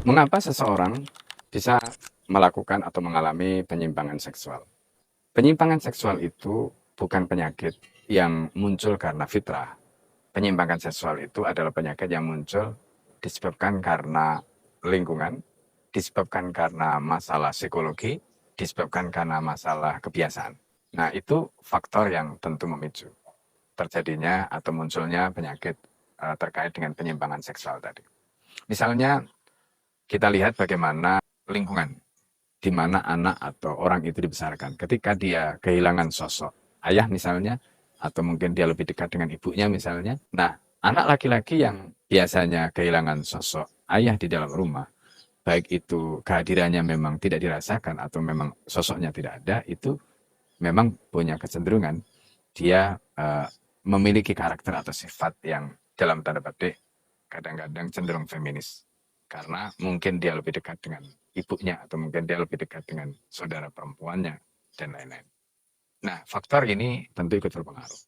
Mengapa seseorang bisa melakukan atau mengalami penyimpangan seksual? Penyimpangan seksual itu bukan penyakit yang muncul karena fitrah. Penyimpangan seksual itu adalah penyakit yang muncul disebabkan karena lingkungan, disebabkan karena masalah psikologi, disebabkan karena masalah kebiasaan. Nah, itu faktor yang tentu memicu terjadinya atau munculnya penyakit terkait dengan penyimpangan seksual tadi. Misalnya, kita lihat bagaimana lingkungan di mana anak atau orang itu dibesarkan. Ketika dia kehilangan sosok ayah misalnya, atau mungkin dia lebih dekat dengan ibunya misalnya. Nah, anak laki-laki yang biasanya kehilangan sosok ayah di dalam rumah, baik itu kehadirannya memang tidak dirasakan atau memang sosoknya tidak ada, itu memang punya kecenderungan dia memiliki karakter atau sifat yang dalam tanda petik kadang-kadang cenderung feminis. Karena mungkin dia lebih dekat dengan ibunya atau mungkin dia lebih dekat dengan saudara perempuannya dan lain-lain. Nah, faktor ini tentu ikut berpengaruh.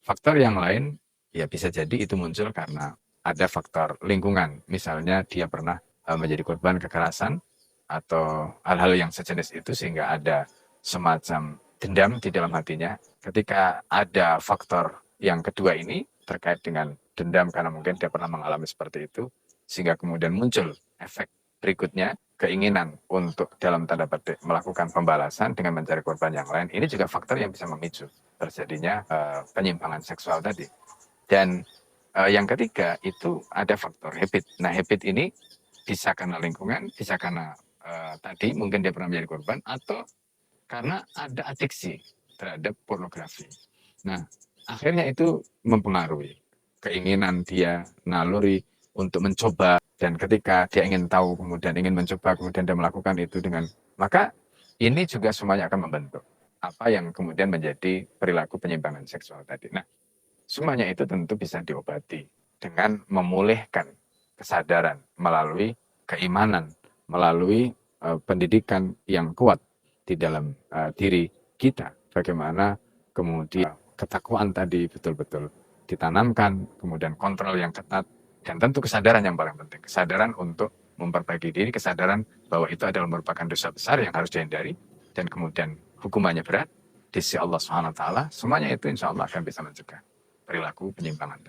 Faktor yang lain ya bisa jadi itu muncul karena ada faktor lingkungan. Misalnya dia pernah menjadi korban kekerasan atau hal-hal yang sejenis itu sehingga ada semacam dendam di dalam hatinya. Ketika ada faktor yang kedua ini terkait dengan dendam karena mungkin dia pernah mengalami seperti itu, sehingga kemudian muncul efek berikutnya, keinginan untuk dalam tanda petik melakukan pembalasan dengan mencari korban yang lain. Ini juga faktor yang bisa memicu terjadinya penyimpangan seksual tadi. Dan yang ketiga itu ada faktor habit. Nah, habit ini bisa karena lingkungan, bisa karena tadi mungkin dia pernah menjadi korban, atau karena ada adiksi terhadap pornografi. Nah, akhirnya itu mempengaruhi keinginan dia, naluri untuk mencoba, dan ketika dia ingin tahu, kemudian ingin mencoba, kemudian dia melakukan itu dengan, maka ini juga semuanya akan membentuk apa yang kemudian menjadi perilaku penyimpangan seksual tadi. Nah, semuanya itu tentu bisa diobati dengan memulihkan kesadaran melalui keimanan, melalui pendidikan yang kuat di dalam diri kita. Bagaimana kemudian ketakwaan tadi betul-betul ditanamkan, kemudian kontrol yang ketat, dan tentu kesadaran yang paling penting. Kesadaran untuk memperbaiki diri, kesadaran bahwa itu adalah merupakan dosa besar yang harus dihindari, dan kemudian hukumannya berat di sisi Allah Subhanahu wa taala. Semuanya itu insya Allah akan bisa mencegah perilaku penyimpangan.